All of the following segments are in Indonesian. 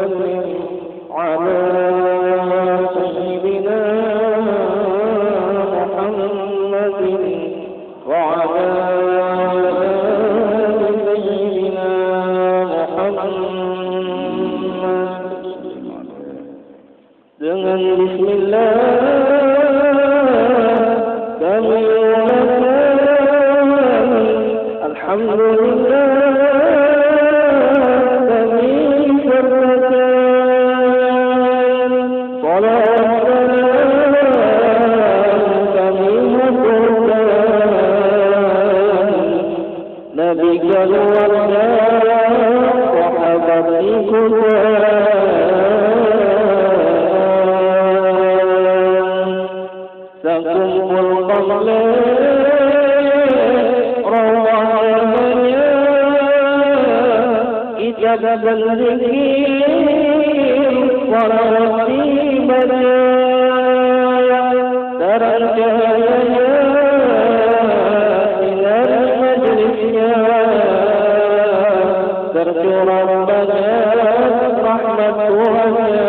وسلم على سيدنا محمد وعلى آل سيدنا محمد. Dengan bismillah kami mulakan, alhamdulillah kami sertakan, salat kami haturkan, Nabi keluarga sahabat ikutan. Sakumpul qamleh rawahnya ijab dan zikir salawat ibadah terang cahayanya sinar majlisnya tercurah banyak rahmat Tuhannya.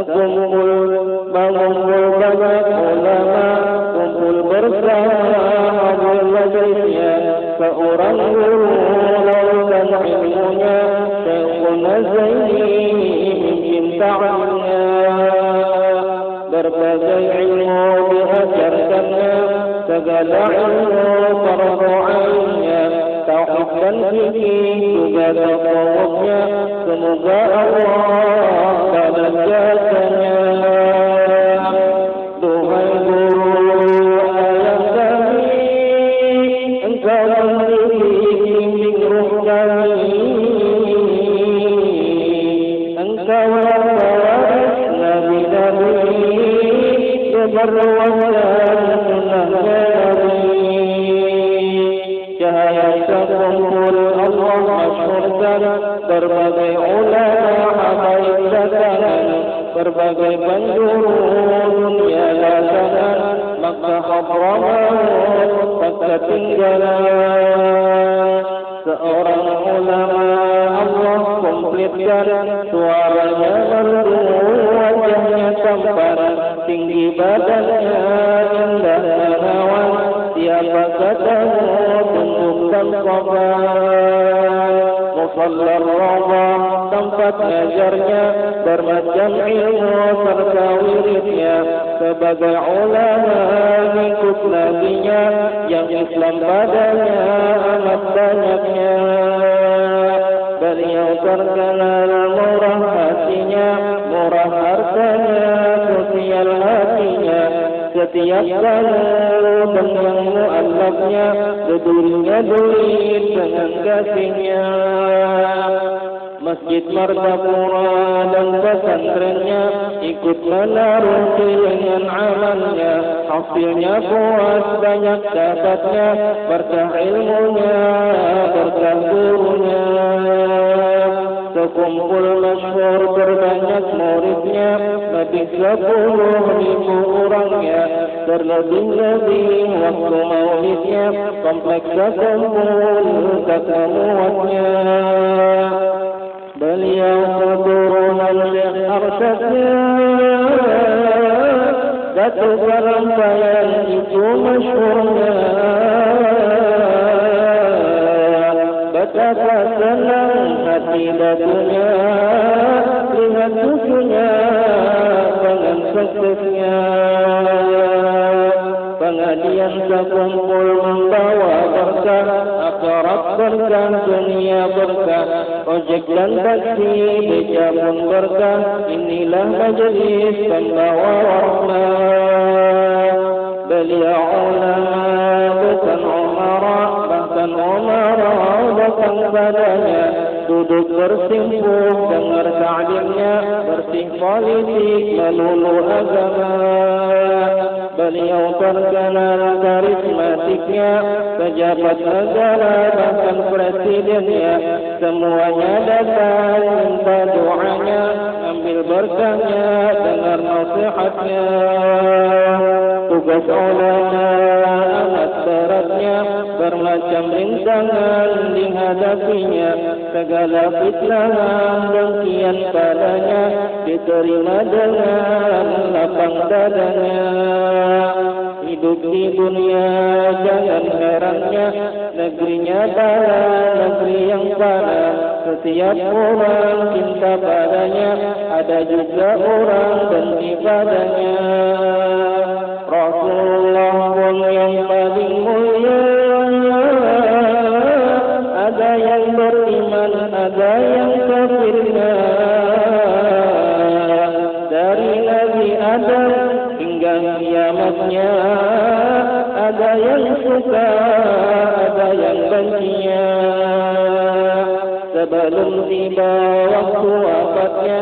Kumpul bangumpul banyak ulama, kumpul bersama hadir majlisnya seorang guru lautan ilmunya Syekhuna Zaini mimpin ta'amnya. Berbagai ilmu diajarkannya, segala ilmu fardu ainnya, tauhid dan fikih juga tasawufnya. Semoga Allah balas jasanya. Duhai guru ayah kami, engkau membimbing ruh kami, engkau waris nabi-nabi, berwahyan sunnahnya Nabi. Cahaya sekumpul Allah masyhurkan, berbagai ulama habaib datangan, berbagai penjuru dunia datangan, maka hadramaut tak ketinggalan. Seorang ulama Allah komplitkan, suaranya merdu, wajahnya tampan, tinggi badannya indah menawan, siapa katamu tundukkan sopan. Musalla Rawdah tempat ngajarnya, bermacam ilmu serta wiridnya, sebagai ulama ikut nabinya, yang Islam padanya amat banyaknya. Beliau terkenal murah hatinya, murah hartanya, sosial hatinya. Setiap kamu dan yang mu'allafnya, bedulnya duit dengan kasihnya. Masjid Martapura dan pesantrennya ikut menaruh dengan amalnya, hasilnya puas banyak dapatnya, berkah ilmunya, berkah gurunya. Sekumpul masyhur berbanyak muridnya, lebih 10.000 orangnya, terlebih-lebih waktu maulidnya, kompleks sekumpul kata muatnya. Beliau keturunan Syekh Arsyadnya, Datuk Rampayan itu masyhurnya. Betapa senang hati datunya lihat cucunya dengan suksesnya. Pengajian sekumpul membawa berkah, akhirat berkah, dunia berkah, ojek dan taksi beca pun berkah. Inilah majelis pembawa rahmat. Beliau ulama bukan umara, bahkan umara datang padanya, duduk bersimpuh dengar ta'limnya, bersih politik melulu agama. Beliau terkenal karismatiknya, pejabat negara bahkan presidennya, semuanya datang minta doanya, ambil berkahnya, dengar nasihatnya. tugas ulama amat beratnya, bermacam rintangan dihadapinya, segala fitnah dengkian padanya diterima dengan lapang dadanya. Hidup di dunia jangan herannya, negerinya bala, negeri yang bala. Setiap orang cinta padanya, ada juga orang benci padanya. Rasulullah pun yang paling mulia, ada yang beriman, ada yang kafirnya. Dari Nabi Adam hingga kiamatnya, ada yang suka, ada yang bencinya. Sebelum tiba waktu wafatnya,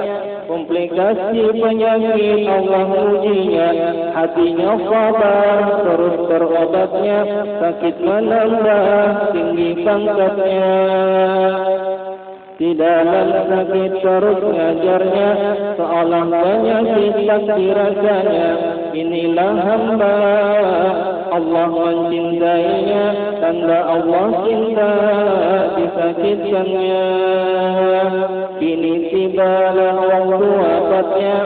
komplikasi penyakit Allah ujinya, hatinya sabar terus berobatnya, sakit menambah tinggi pangkatnya. Di dalam sakit terus ngajarnya, seolah penyakit tak dirasanya. Inilah hamba Allah mencintainya, tanda Allah cinta disakitkannya. Kini tibalah waktu wafatnya,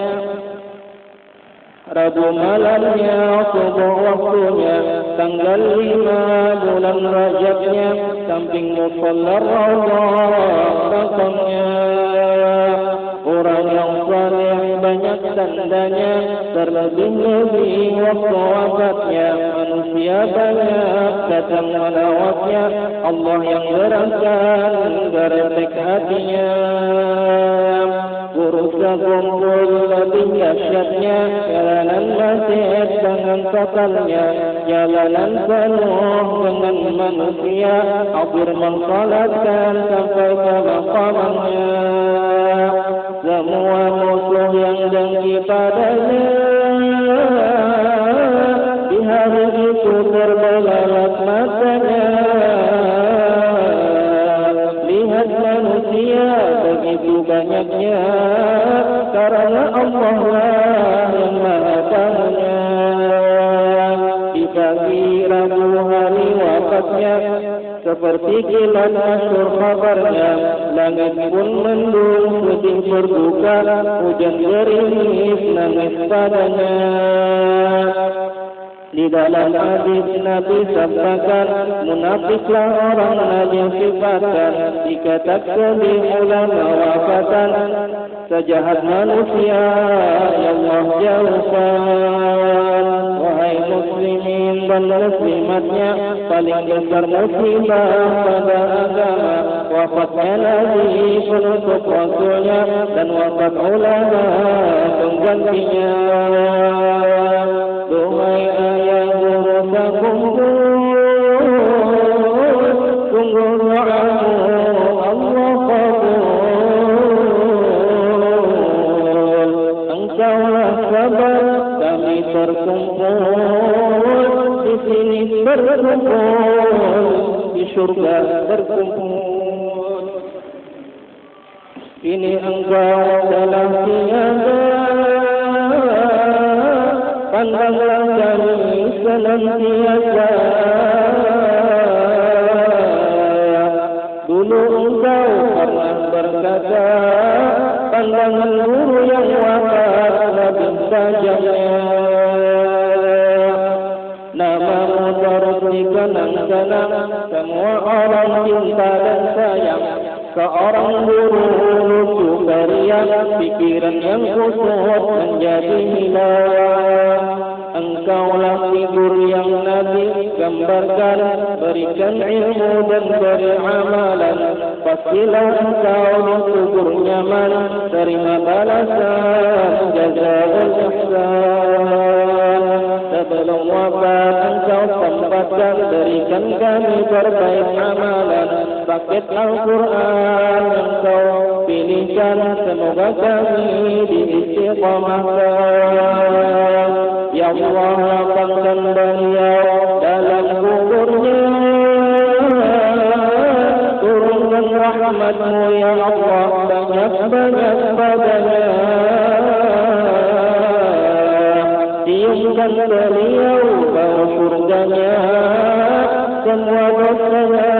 Rabu malamnya, subuh waktunya, tanggal 5 bulan Rajabnya, samping musalla Raudhah makamnya. Orang yang saleh banyak tandanya, terlebih-lebih waktu wafatnya, manusia banyak datang melawatnya, Allah yang gerakan geretek hatinya. Berusaha kumpul lebih dahsyatnya, jalanan masjid dengan totalnya, jalanan penuh dengan manusia, hampir mensalatkan sampai ke maqamnya. Semua musuh yang dengki padanya, di hari itu terbelalak matanya. Lihat manusia begitu banyaknya, karena Allah lah yang maha tahunya. Di pagi Rabu hari wafatnya, seperti kilat masyhur kabarnya, langit pun mendung sedih berduka, hujan gerimis nangis padanya. Di dalam hadis Nabi sabdakan, munafiklah orang najis sifatkan, jika tak sedih ulama wafatan, sejahat manusia ya Allah jauhkan. Wahai muslimin dan muslimatnya, paling besar musibah pada agama, wafatnya Nabi penutup rasulnya, dan wafat ulama penggantinya. Duhai ayah berusaha kumpul, sungguh doamu Allah kabul. Engkaulah sabar, kami terkumpul, di sini berkumpul, di surga berkumpul. Ini engkau dalam tiada, pandanglah kami senantiasa. Dulu engkau pernah berkata, pandangan guru yang wafat lebih sajanya. Namamu terus dikenang-kenang, semua orang cinta dan sayang. Seorang guru lucu beriak, pikiran yang kusut menjadi hilang. Engkaulah figur yang Nabi gambarkan, berikan ilmu dan beri amalan. Pastilah engkau dikubur nyaman, terima balasan jazaa'ul ihsan. Sebelum wafat engkau sempatkan, berikan kami terbaik amalan. Paket Al-Quran engkau pilihkan, semoga kami diistiqamahkan. Ya Allah, lapangkan beliau dalam kuburnya, turunkan rahmat-Mu ya Allah, banyak-banyak padanya. ciumkan beliau bau surganya, semua dosanya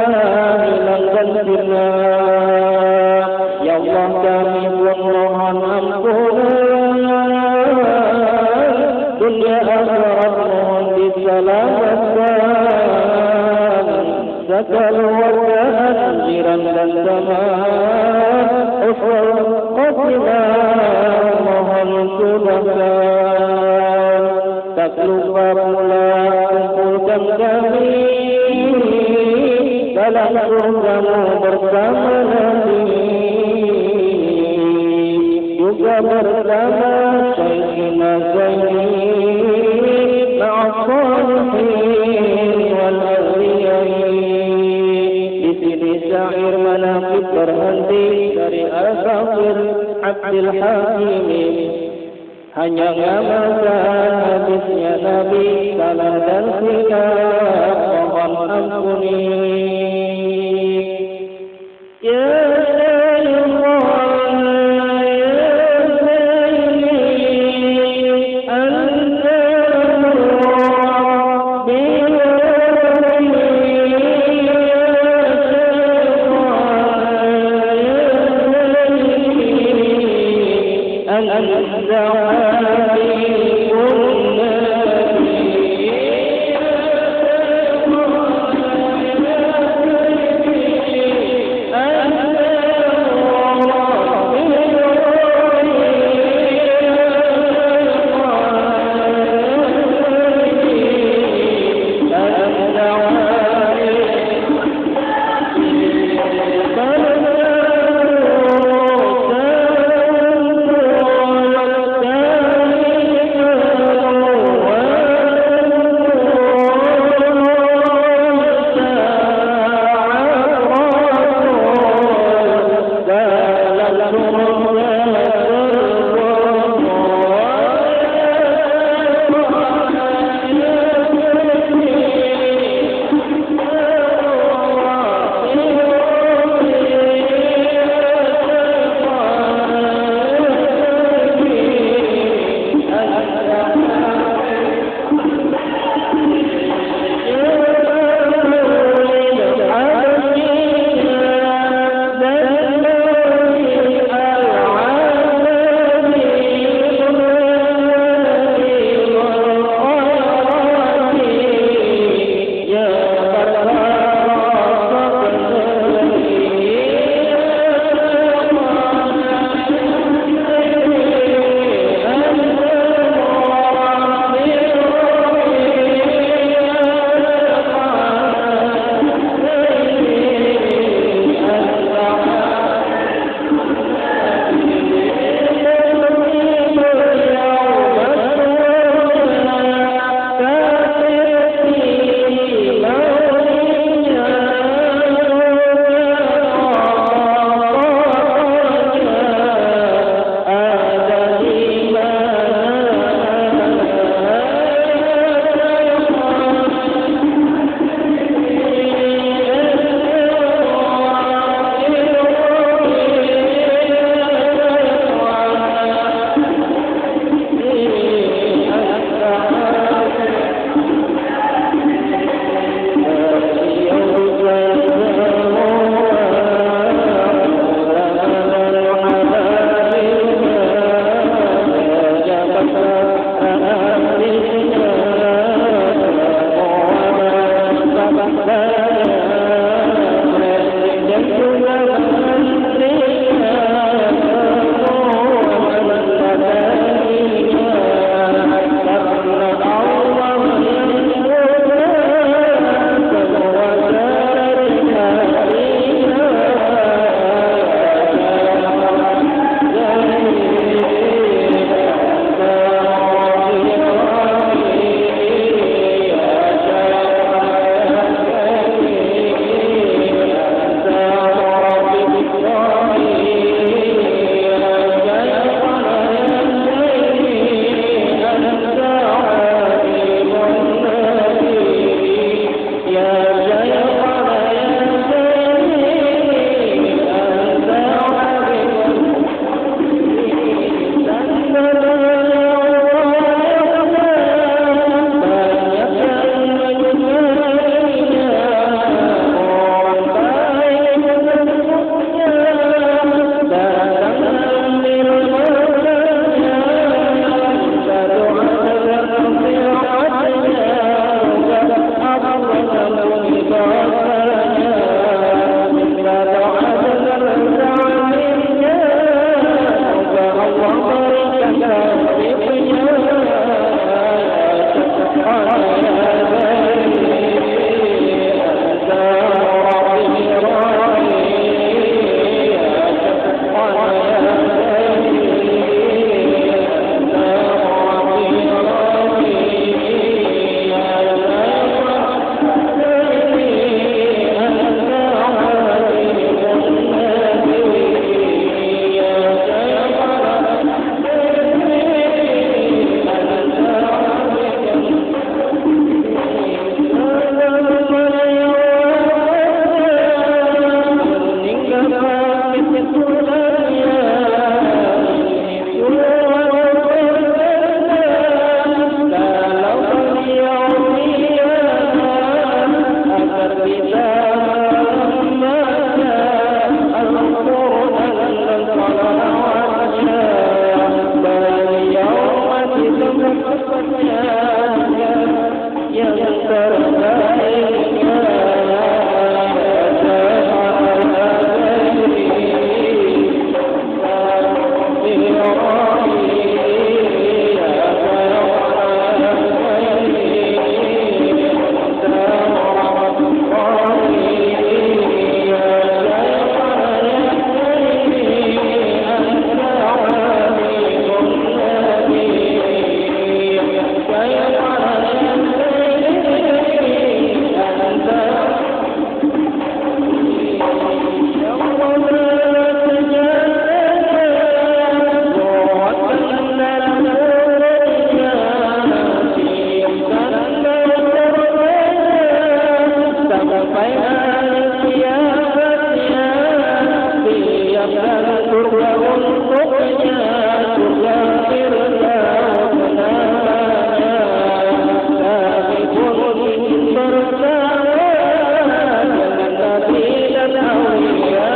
hilangkan sirna. Ya Allah kami pun mohon ampunan, dunia akhirat mohon diselamatkan, sekeluargaan jiran dan teman usul khotimah mohon sudahkan. Tak lupa pula kumpulkan kami dalam surgamu bersama Nabi, juga bersama Sayyidina Zaini ma'as-salihin wal awliyain. Di sini syair manaqib berhenti dari Al-Faqir Abdul Hakim, hanya ngamalkan hadisnya Nabi, salah dan silap mohon ampuni. Ya Bayangnya siapkan surga untuknya, surga firdaus namanya. Kami pun bersama dengan Nabi dan Aulia.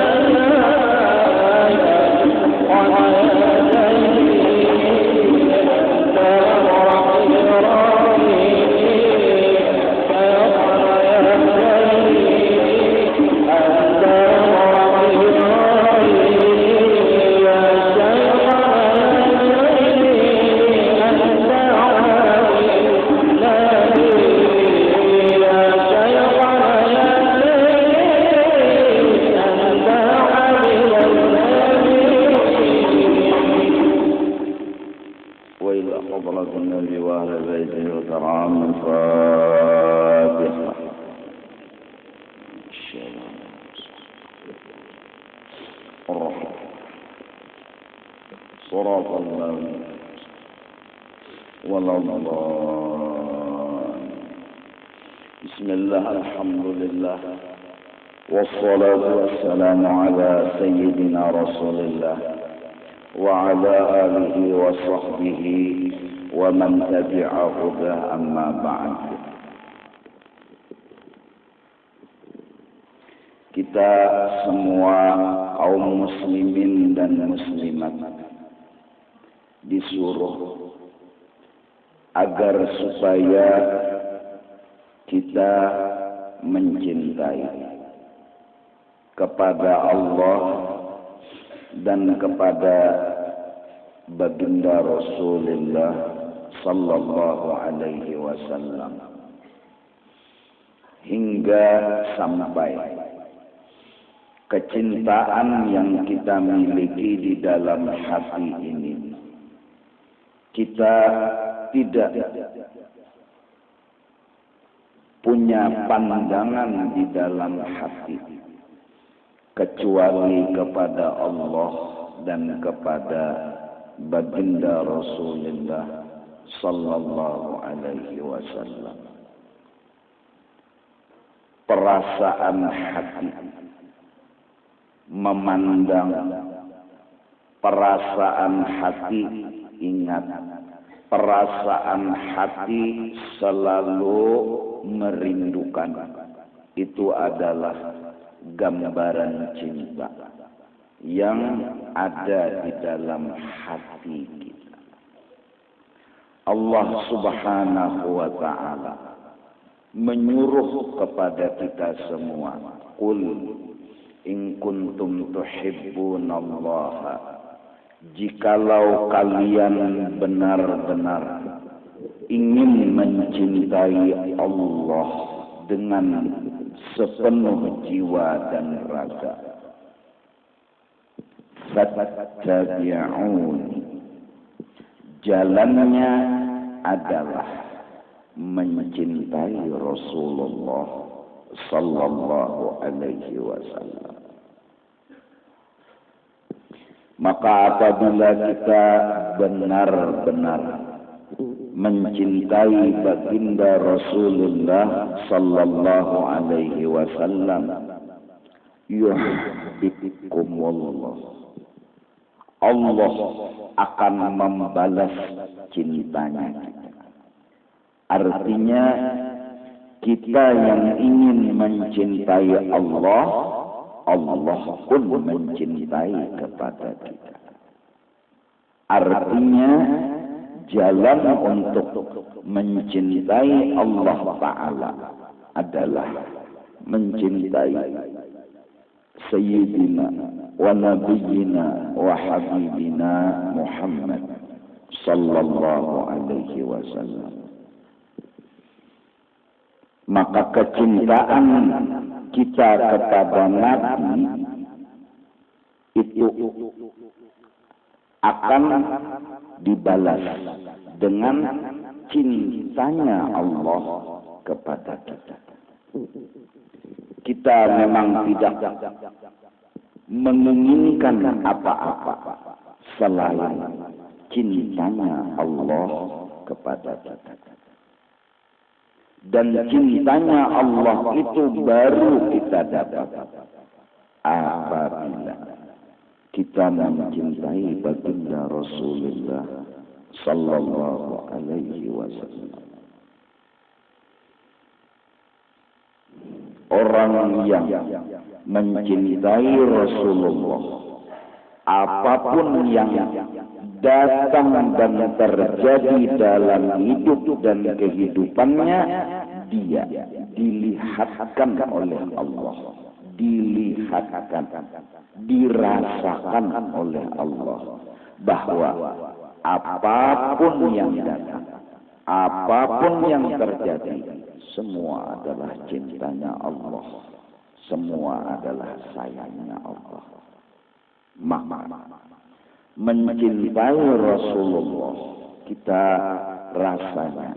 Bismillah, alhamdulillah, wassalatu wassalamu ala sayyidina rasulillah wa ala alihi wa sahbihi wa man tabi'ahu amma ba'd. Kita semua kaum muslimin dan muslimat disuruh agar supaya kita mencintai kepada Allah dan kepada baginda Rasulullah sallallahu alaihi wasallam hingga sampai kecintaan yang kita miliki di dalam hati ini kita tidak punya pandangan di dalam hati kecuali kepada Allah dan kepada baginda Rasulullah sallallahu alaihi wasallam. Perasaan hati memandang, perasaan hati ingat, perasaan hati selalu merindukan, itu adalah gambaran cinta yang ada di dalam hati kita. Allah subhanahu wa ta'ala menyuruh kepada kita semua, qul in kuntum tuhibbunallaha, jikalau kalian benar-benar ingin mencintai Allah dengan sepenuh jiwa dan raga, fattabi'uni, jalannya adalah mencintai Rasulullah sallallahu alaihi wasallam. Maka apabila kita benar-benar mencintai baginda Rasulullah sallallahu alaihi wasallam, yuhibbukumullah, Allah akan membalas cintanya kita. Artinya kita yang ingin mencintai Allah, Allah pun mencintai kepada kita. Artinya jalan untuk mencintai Allah Ta'ala adalah mencintai Sayyidina wa Nabiyyina wa Habibina Muhammad sallallahu alaihi wasallam. Maka kecintaan kita kepada Nabi itu akan dibalas dengan cintanya Allah kepada kita. Kita memang tidak menginginkan apa-apa selain cintanya Allah kepada kita. Dan cintanya Allah itu baru kita dapat apabila kita mencintai baginda Rasulullah sallallahu alaihi wasallam. Orang yang mencintai Rasulullah, apapun yang datang dan terjadi dalam hidup dan kehidupannya, dia dilihatkan oleh Allah, dilihatkan, dirasakan oleh Allah, bahwa apapun yang datang, apapun yang terjadi, semua adalah cintanya Allah, semua adalah sayangnya Allah. Maka mencintai Rasulullah kita rasanya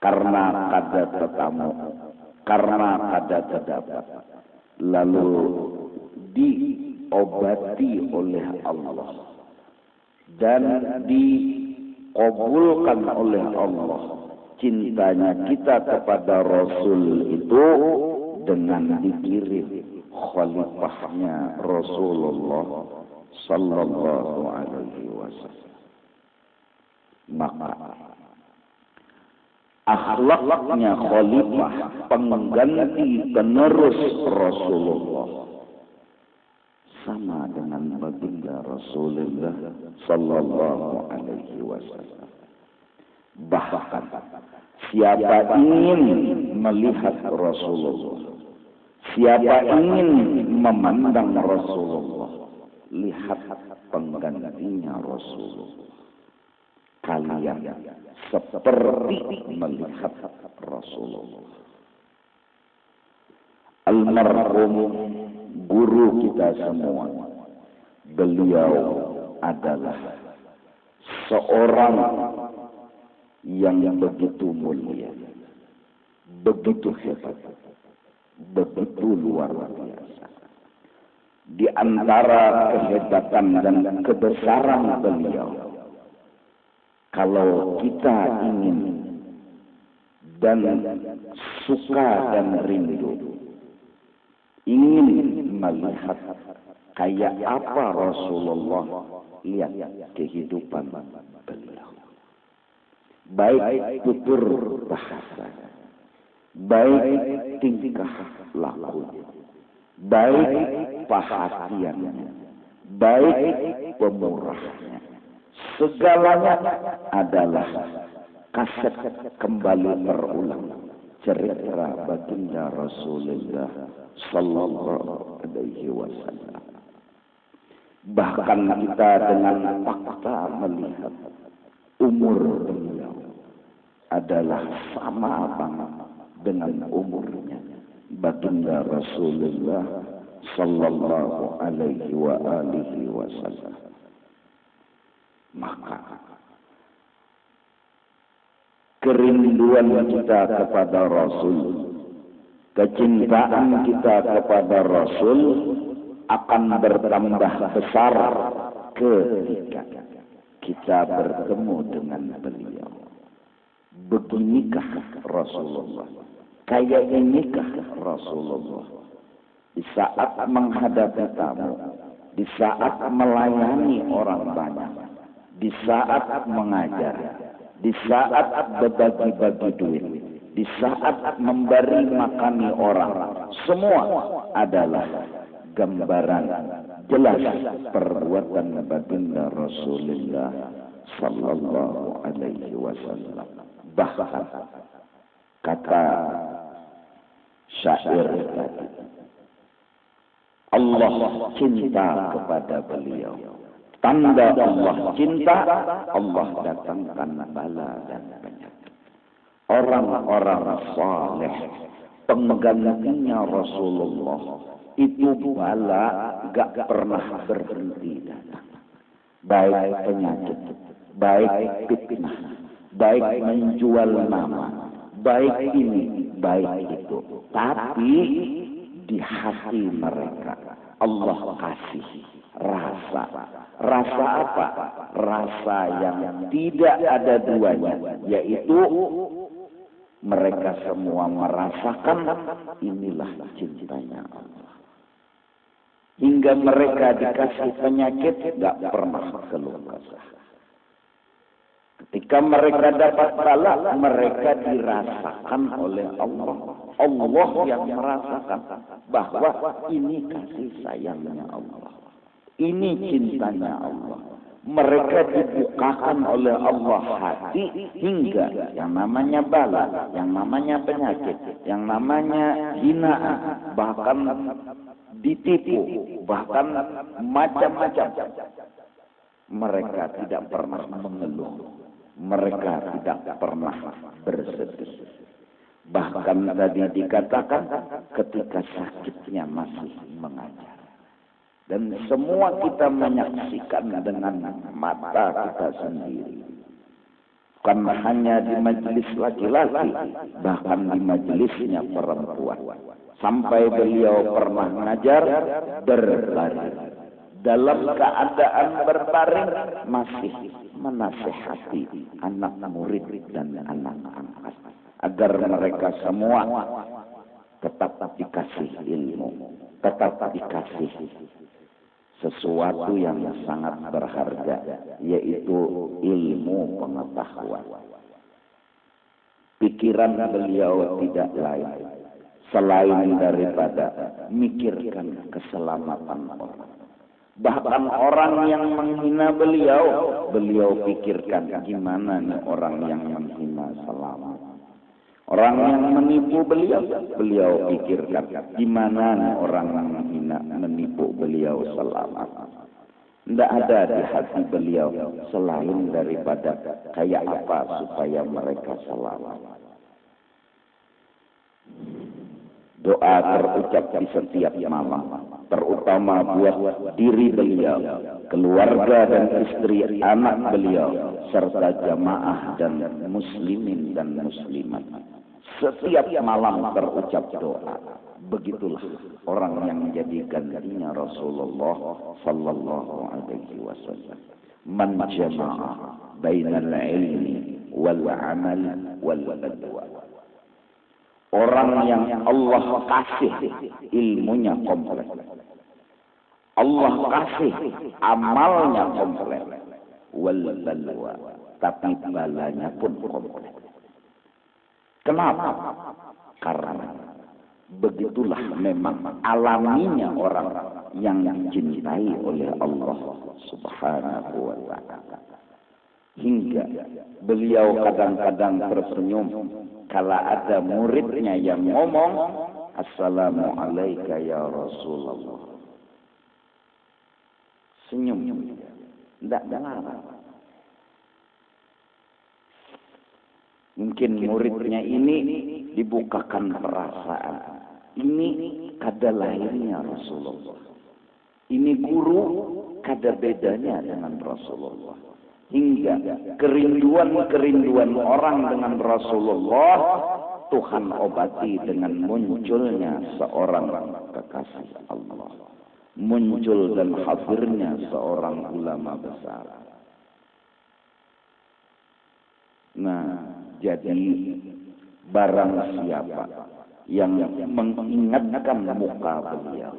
karena kada tetamu, karena kada terdapat, lalu diobati oleh Allah dan dikabulkan oleh Allah cintanya kita kepada Rasul itu dengan dikirim khalifahnya Rasulullah sallallahu alaihi wasallam. Maka akhlaknya khalifah, pengganti penerus Rasulullah, sama dengan baginda Rasulullah sallallahu alaihi wasallam. Bahkan siapa ingin melihat Rasulullah, siapa ingin memandang Rasulullah, lihat penggantinya Rasulullah. Kalian seperti melihat Rasulullah. Almarhum guru kita semua, beliau adalah seorang yang begitu mulia, begitu hebat, begitu luar biasa. Di antara kehebatan dan kebesaran beliau, kalau kita ingin dan suka dan rindu, ingin melihat kayak apa Rasulullah, lihat kehidupan beliau. Baik tutur bahasa, baik tingkah lakunya, baik perhatiannya, baik pemurahnya, segalanya adalah kaset kembali berulang cerita baginda Rasulullah sallallahu alaihi wasallam. Bahkan kita dengan fakta melihat umur beliau adalah sama banget dengan umurnya baginda Rasulullah sallallahu alaihi wa alihi wasallam. Maka kerinduan kita kepada Rasul, kecintaan kita kepada Rasul akan bertambah besar ketika kita bertemu dengan beliau. Beginikah Rasulullah? Kayak inikah Rasulullah? Di saat menghadapi tamu, di saat melayani orang banyak, di saat mengajar, di saat berbagi-bagi duit, di saat memberi makani orang, semua adalah gambaran jelas perbuatan baginda Rasulullah sallallahu alaihi wasallam. Bahkan kata syair tadi, Allah cinta kepada beliau. Tanda Allah cinta, Allah datangkan bala dan penyakit. Orang-orang saleh, penggantinya Rasulullah, itu bala gak pernah berhenti datang. Baik penyakit, baik fitnah, baik menjual nama, baik ini, baik itu. Tapi di hati mereka Allah kasih rasa. Rasa apa? Rasa yang tidak ada duanya, yaitu mereka semua merasakan inilah cintanya Allah. Hingga mereka dikasih penyakit gak pernah keluh kesah. Ketika mereka dapat bala, mereka dirasakan oleh Allah. Allah yang merasakan bahwa ini kasih sayangnya Allah. Ini cintanya Allah. Mereka dibukakan oleh Allah hati hingga yang namanya bala, yang namanya penyakit, yang namanya hinaan, bahkan ditipu, bahkan macam-macam. Mereka tidak pernah mengeluh. Mereka tidak pernah bersedih. Bahkan tadi dikatakan ketika sakitnya masih mengajar. Dan semua kita menyaksikan dengan mata kita sendiri. Bukan hanya di majelis laki-laki, bahkan di majelisnya perempuan. Sampai beliau pernah mengajar berbaring. Dalam keadaan berbaring masih menasihati anak murid dan anak angkat agar mereka semua tetap dikasih ilmu, tetap dikasih sesuatu yang sangat berharga, yaitu ilmu pengetahuan. Pikiran beliau tidak lain selain daripada mikirkan keselamatan orang. Bahkan orang yang menghina beliau, beliau pikirkan gimana nih orang yang menghina selamat. Orang yang menipu beliau, beliau pikirkan gimana nih orang yang menghina, menipu beliau selamat. Tidak ada di hati beliau selain daripada kayak apa supaya mereka selamat. Doa terucap di setiap malam, terutama buat diri beliau, keluarga dan istri anak beliau, serta jamaah dan muslimin dan muslimat. Setiap malam terucap doa. Begitulah orang yang menjadi gantinya Rasulullah sallallahu alaihi wasallam. Man jama'a bainal ilmi wal amal wal badwa. Orang yang Allah kasih ilmunya komplit, Allah kasih amalnya komplit, wal balwa, tapi balanya pun komplit. Kenapa? Karena begitulah memang alaminya orang yang dicintai oleh Allah Subhanahu wa ta'ala. Hingga beliau kadang-kadang tersenyum kala ada muridnya yang ngomong, "Assalamu alayka ya Rasulullah." Senyum, tidak melarang. Mungkin muridnya ini dibukakan perasaan. Ini kada lainnya Rasulullah. Ini guru kada bedanya dengan Rasulullah. Hingga kerinduan orang dengan Rasulullah Tuhan obati dengan munculnya seorang kekasih Allah, muncul dan hadirnya seorang ulama besar. Nah, jadi barang siapa yang mengingatkan muka beliau,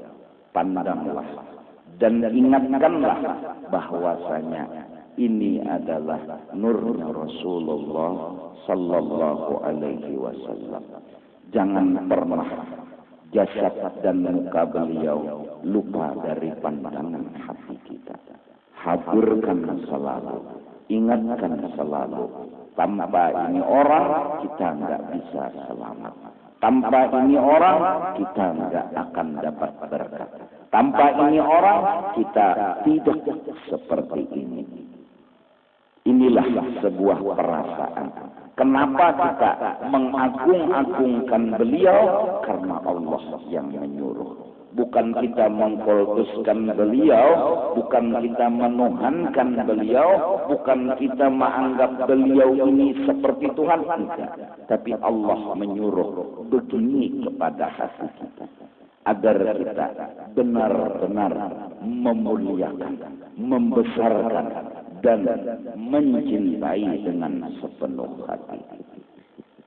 pandanglah dan ingatkanlah bahwasanya ini adalah nurnya Rasulullah sallallahu alaihi wasallam. Jangan pernah jasad dan muka beliau lupa dari pandangan hati kita. Hadirkan selalu, ingatkan selalu. Tanpa ini orang kita enggak bisa selamat. Tanpa ini orang kita enggak akan dapat berkat. Tanpa ini orang kita tidak seperti ini. Inilah sebuah perasaan. Kenapa kita mengagung-agungkan beliau? Karena Allah yang menyuruh. Bukan kita mengkultuskan beliau, bukan kita menuhankan beliau, bukan kita menganggap beliau ini seperti Tuhan. Tidak. Tapi Allah menyuruh begini kepada hati kita. agar kita benar-benar memuliakan, membesarkan, dan mencintai dengan sepenuh hati.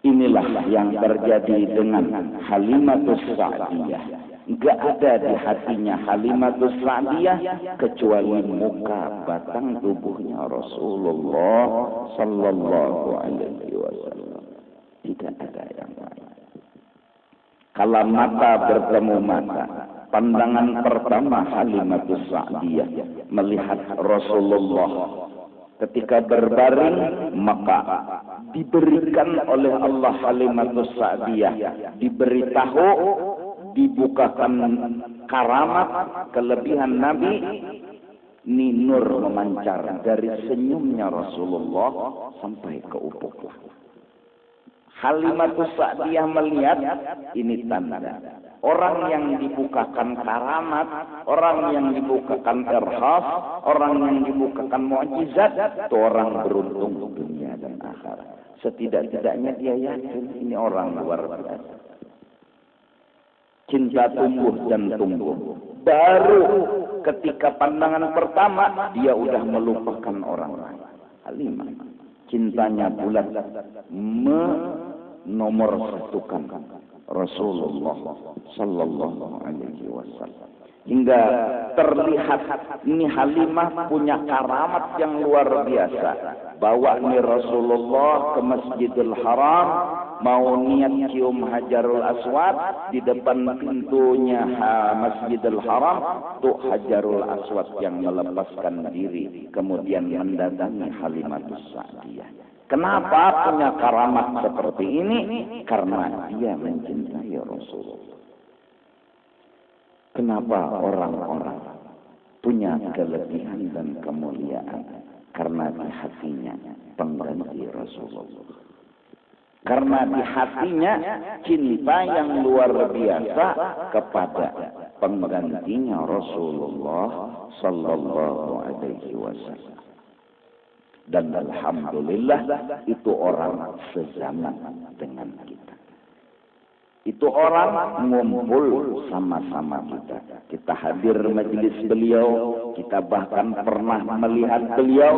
Inilah yang terjadi dengan Halimatus Sa'diyah. Enggak ada di hatinya Halimatus Sa'diyah kecuali muka batang tubuhnya Rasulullah sallallahu alaihi wasallam. Tidak ada yang lain. Kalau mata bertemu mata, pandangan pertama Halimatus Sa'diyah melihat Rasulullah ketika berbaring, maka diberikan oleh Allah Halimatus Sa'diyah, diberitahu, dibukakan karamat, kelebihan Nabi. Ini nur memancar dari senyumnya Rasulullah sampai ke ufuk. Halimatus Sa'diyah melihat, ini tanda orang yang dibukakan karamat, orang yang dibukakan irhas, orang yang dibukakan mukjizat, itu orang beruntung dunia dan akhirat. Setidak-tidaknya dia yakin ini orang luar biasa. Cinta tumbuh dan tumbuh. Baru ketika pandangan pertama dia udah melupakan orang lain. Halimah cintanya bulat nomor satukan Rasulullah sallallahu alaihi wasallam. Hingga terlihat ini Halimah punya karamat yang luar biasa. Bawa nih Rasulullah ke Masjidil Haram, mau niat cium Hajarul Aswad, di depan pintunya Masjidil Haram tuh Hajarul Aswad yang melepaskan diri, kemudian mendatangi Halimatus Sa'diyah. Kenapa punya karamat seperti ini? Karena dia mencintai Rasulullah. Kenapa orang-orang punya kelebihan dan kemuliaan? Karena di hatinya pengganti Rasulullah. Karena di hatinya cinta yang luar biasa kepada penggantinya Rasulullah sallallahu alaihi wasallam. Dan alhamdulillah itu orang sezaman dengan kita. Itu orang ngumpul sama-sama kita. Kita hadir majelis beliau, kita bahkan pernah melihat beliau,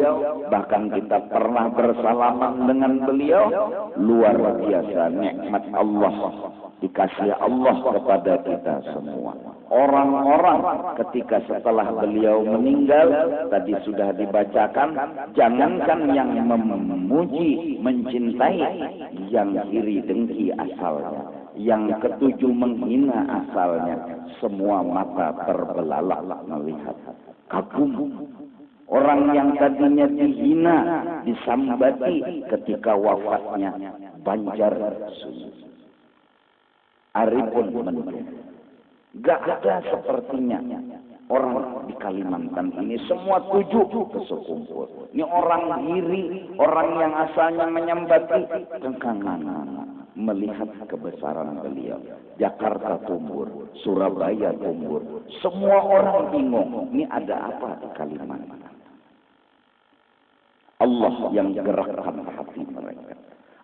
bahkan kita pernah bersalaman dengan beliau. Luar biasa nikmat Allah, dikasih Allah kepada kita semua. Orang-orang ketika setelah beliau meninggal, tadi sudah dibacakan, jangankan yang memuji, mencintai, yang iri dengki asalnya, yang ketujuh menghina asalnya, semua mata terbelalak melihat. Kagum. Orang yang tadinya dihina, disambati ketika wafatnya, banjar sunyi. Arifun mendung. Gak ada sepertinya orang di Kalimantan ini, semua tujuh kesekumpul. Ini orang iri, orang yang asalnya menyambati, kekangan melihat kebesaran beliau. Jakarta tumbuh, Surabaya tumbuh, semua orang bingung, ini ada apa di Kalimantan? Allah yang gerakkan hati mereka,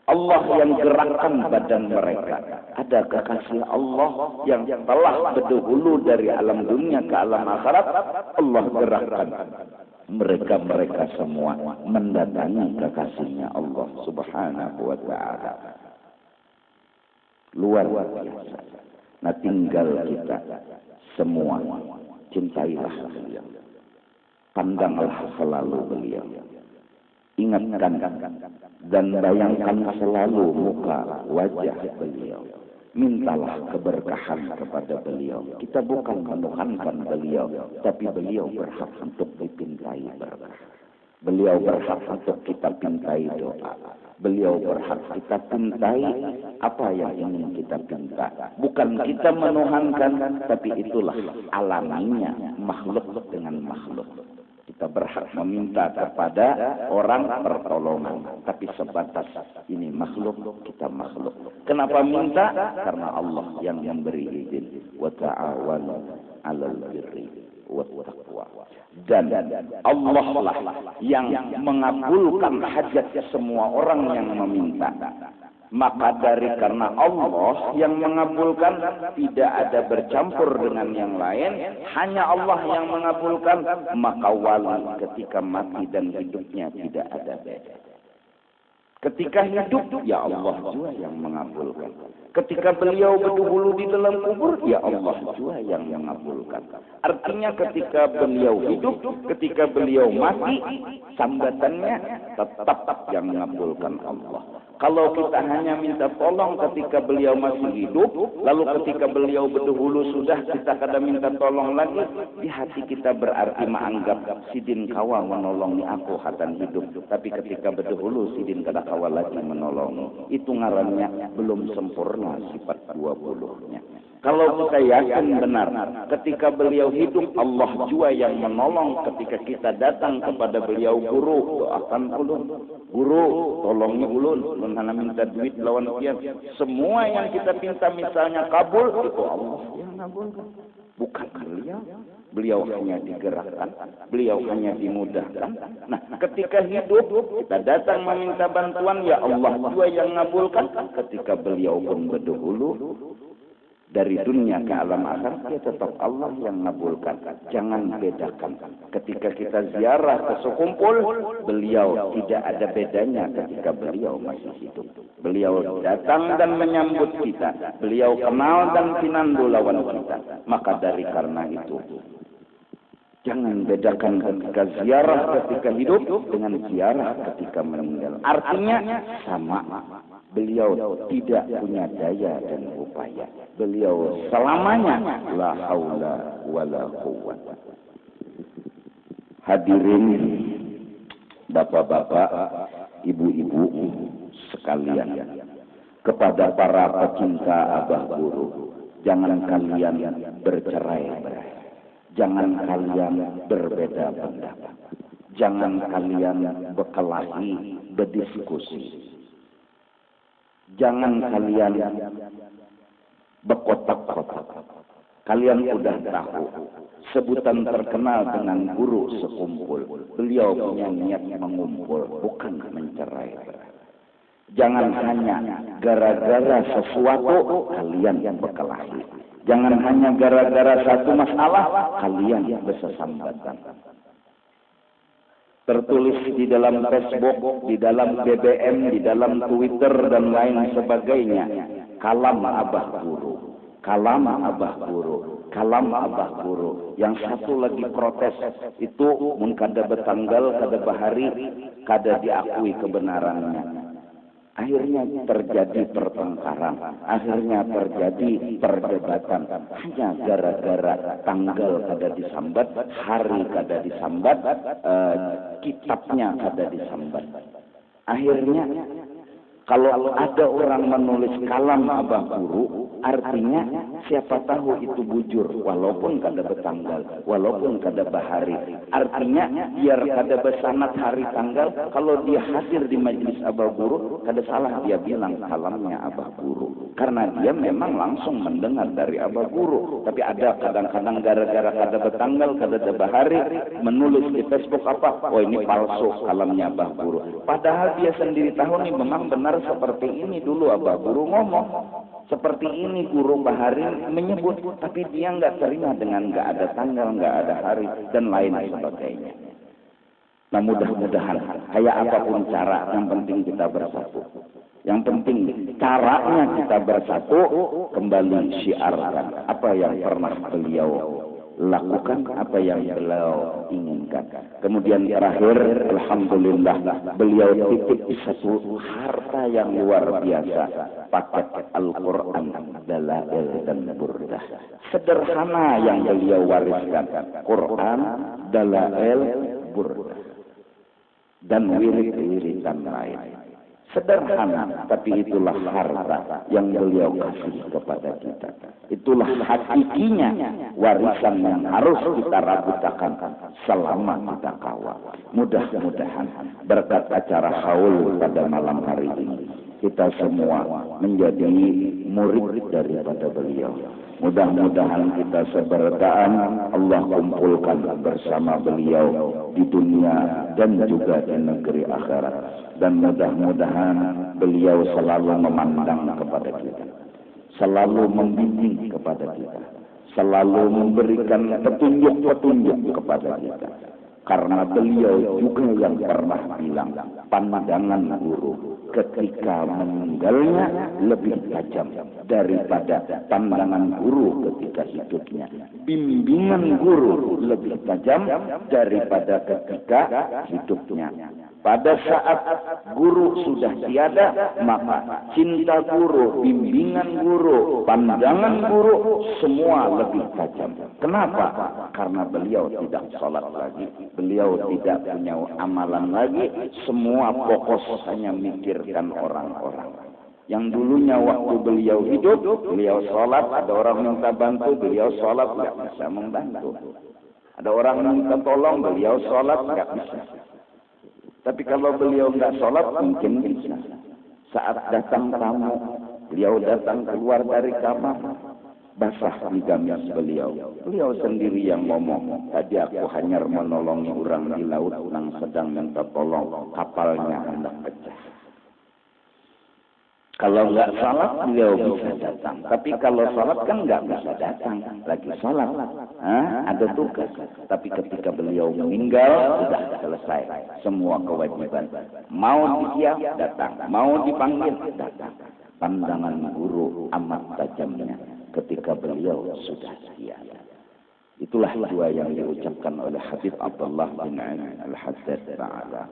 Allah yang gerakkan badan mereka. Ada kekasih Allah yang telah berdahulu dari alam dunia ke alam akhirat, Allah gerakkan mereka semua mendatangi kekasihnya Allah subhanahu wa ta'ala. Luar biasa. Nah, tinggal kita semua cintailah beliau, pandanglah selalu beliau, ingatkan dan bayangkan selalu muka wajah beliau. Mintalah keberkahan kepada beliau. Kita bukan menuhankan beliau, tapi beliau berhak untuk dipintai berkah. Beliau berhak untuk kita pintai doa. Beliau berhak kita pintai apa yang ingin kita pinta. Bukan kita menuhankan, tapi itulah alaminya makhluk dengan makhluk. Kita berhak meminta kepada orang pertolongan, tapi sebatas ini makhluk, kita makhluk. Kenapa minta? Karena Allah yang memberi izin. Wa ta'awanu 'alal birri wat taqwa. Dan Allah lah yang mengabulkan hajat semua orang yang meminta. Maka karena Allah yang mengabulkan, tidak ada bercampur dengan yang lain, hanya Allah yang mengabulkan, maka wali ketika mati dan hidupnya tidak ada beda. Ketika hidup, ya Allah juga yang mengabulkan. Ketika beliau berdahulu di dalam kubur, ya Allah juga yang mengabulkan. Artinya ketika beliau hidup, ketika beliau mati, sambatannya tetap yang mengabulkan Allah. Kalau kita hanya minta tolong ketika beliau masih hidup, lalu ketika beliau berdahulu sudah kita kadang minta tolong lagi, di hati kita berarti menganggap sidin kawa menolongi aku hatan hidup. Tapi ketika berdahulu sidin kada kawa lagi menolong, itu ngarannya belum sempurna sifat 20-nya. Kalau kita yakin benar, ketika beliau hidup Allah juga yang menolong. Ketika kita datang kepada beliau, guru doakan ulun, guru tolongi ulun, menghana minta duit lawan kian. Semua yang kita minta misalnya kabul, itu Allah yang mengabulkan, bukan beliau. Beliau hanya digerakkan, beliau hanya dimudahkan. Nah, ketika hidup kita datang meminta bantuan, ya Allah juga yang mengabulkan. Ketika beliau pun berdahulu dari dunia ke alam akhir, ya tetap Allah yang mengabulkan. Jangan bedakan. Ketika kita ziarah ke sekumpul, beliau tidak ada bedanya ketika beliau masih hidup. Beliau datang dan menyambut kita. Beliau kenal dan pinandu lawan kita. Maka dari karena itu, jangan bedakan ketika ziarah ketika hidup dengan ziarah ketika meninggal. Artinya sama. Beliau tidak punya daya dan upaya. Beliau selamanya la haula wala quwwata. Hadirin bapak-bapak, ibu-ibu sekalian, kepada para pecinta Abah Guru, jangan kalian bercerai-berai. Jangan kalian berbeda pendapat. Jangan kalian berkelahi, berdiskusi. Jangan kalian berkotak-kotak. Kalian sudah tahu sebutan terkenal dengan guru sekumpul. Beliau punya niat mengumpul, bukan mencerai. Jangan hanya gara-gara sesuatu kalian berkelahi. Jangan hanya gara-gara satu masalah kalian bersesambatan. Tertulis di dalam Facebook, di dalam BBM, di dalam Twitter dan lain sebagainya. Kalam Abah Guru, kalam Abah Guru, kalam Abah Guru. Yang satu lagi protes itu mun kada betanggal, kada bahari, kada diakui kebenarannya. Akhirnya terjadi pertengkaran, akhirnya terjadi perdebatan. Hanya gara-gara tanggal kada disambat, hari kada disambat, kitabnya kada disambat. Akhirnya kalau ada orang menulis kalam Abah Guru, artinya siapa tahu itu bujur, walaupun kada bertanggal, walaupun kada bahari. Artinya biar kada bersanad hari tanggal, kalau dia hadir di majelis Abah Guru, kada salah dia bilang kalamnya Abah Guru, karena dia memang langsung mendengar dari Abah Guru. Tapi ada kadang-kadang gara-gara kada bertanggal, kada bahari, menulis di Facebook apa, oh ini palsu kalamnya Abah Guru. Padahal dia sendiri tahu nih memang benar seperti ini dulu Abah Guru ngomong, seperti ini Guru Bahari menyebut, tapi dia nggak terima dengan nggak ada tanggal, nggak ada hari dan lain sebagainya. Nah, mudah-mudahan kayak apapun cara, yang penting kita bersatu. Yang penting caranya kita bersatu, kembali syiarkan apa yang pernah beliau lakukan, apa yang beliau inginkan. Kemudian terakhir, alhamdulillah beliau titip satu harta yang luar biasa, paket Al-Quran, Dalail dan Burdah. Sederhana yang beliau wariskan, Quran, Dalail, Burdah dan wirid-wiridan lain. Sederhana, tapi itulah harta yang beliau kasih kepada kita. Itulah hakikinya warisan yang harus kita rabutakan selama kita kawal. Mudah-mudahan berkat acara haul pada malam hari ini, kita semua menjadi murid daripada beliau. Mudah-mudahan kita seberkaan Allah kumpulkan bersama beliau di dunia dan juga di negeri akhirat. Dan mudah-mudahan beliau selalu memandang kepada kita, selalu membimbing kepada kita, selalu memberikan petunjuk-petunjuk kepada kita. Karena beliau juga yang pernah bilang, pandangan guru ketika meninggalnya lebih tajam daripada pandangan guru ketika hidupnya. Bimbingan guru lebih tajam daripada ketika hidupnya. Pada saat guru sudah tiada, maka cinta guru, bimbingan guru, pandangan guru, semua lebih tajam. Kenapa? Karena beliau tidak sholat lagi, beliau tidak punya amalan lagi, semua fokus hanya mikirkan orang-orang. Yang dulunya waktu beliau hidup, beliau sholat, ada orang minta bantu, beliau sholat, tidak bisa membantu. Ada orang minta tolong, beliau sholat, tidak bisa. Tapi kalau beliau nggak sholat, mungkin bisa. Saat datang tamu, beliau datang keluar dari kamar, basah di gamis beliau. Beliau sendiri yang ngomong, tadi aku hanya menolong orang di laut yang sedang minta tolong, kapalnya hendak pecah. Kalau nggak salat, beliau bisa datang. Tapi kalau salat kan nggak bisa datang. Lagi salat, ada tugas. Tapi ketika beliau meninggal, sudah selesai semua kewajiban. Mau dia datang, mau dipanggil datang. Pandangan guru amat tajamnya ketika beliau sudah tiada. Itulah dua yang diucapkan oleh Habib Abdullah bin Al-Haddad Ta'ala.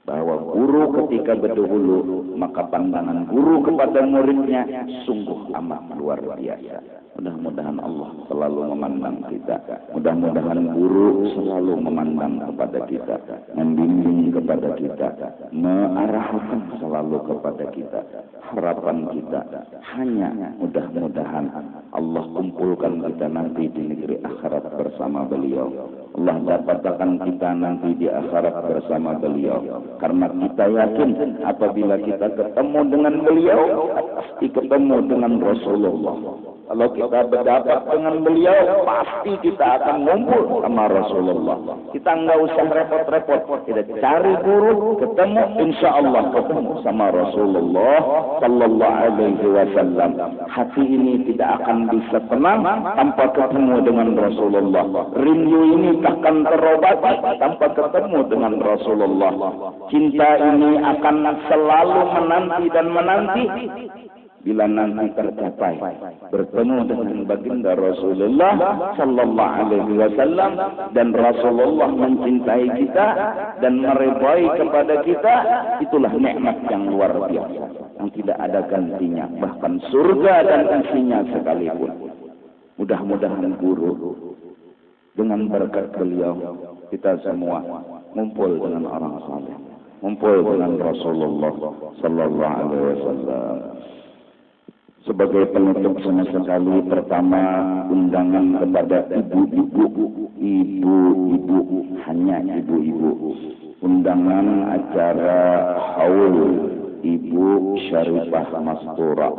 Bahwa guru ketika berdahulu, maka pandangan guru kepada muridnya sungguh amat luar biasa. Mudah-mudahan Allah selalu memandang kita. Mudah-mudahan guru selalu memandang kepada kita, membimbing kepada kita, mengarahkan selalu kepada kita. Harapan kita hanya mudah-mudahan Allah kumpulkan kita nanti di negeri akhirat bersama beliau. Allah dapatkan kita nanti di akhirat bersama beliau. Karena kita yakin apabila kita ketemu dengan beliau, pasti ketemu dengan Rasulullah. Kalau kita berdapat dengan beliau, pasti kita akan ngumpul sama Rasulullah. Kita nggak usah repot-repot. Kita cari guru, ketemu, insya Allah ketemu sama Rasulullah Sallallahu Alaihi Wasallam. Hati ini tidak akan bisa tenang tanpa ketemu dengan Rasulullah. Rindu ini takkan terobati tanpa ketemu dengan Rasulullah. Cinta ini akan selalu menanti dan menanti bila nanti tercapai bertemu dengan baginda Rasulullah Sallallahu Alaihi Wasallam dan Rasulullah mencintai kita dan meridai kepada kita. Itulah nikmat yang luar biasa yang tidak ada gantinya, bahkan surga dan isinya sekalipun. Mudah-mudahan guru dengan berkat beliau kita semua ngumpul dengan orang saleh, ngumpul dengan Rasulullah Sallallahu Alaihi Wasallam. Sebagai penutup sama sekali, pertama undangan kepada ibu-ibu, hanya ibu-ibu. Undangan acara haul Ibu Syarifah Mastura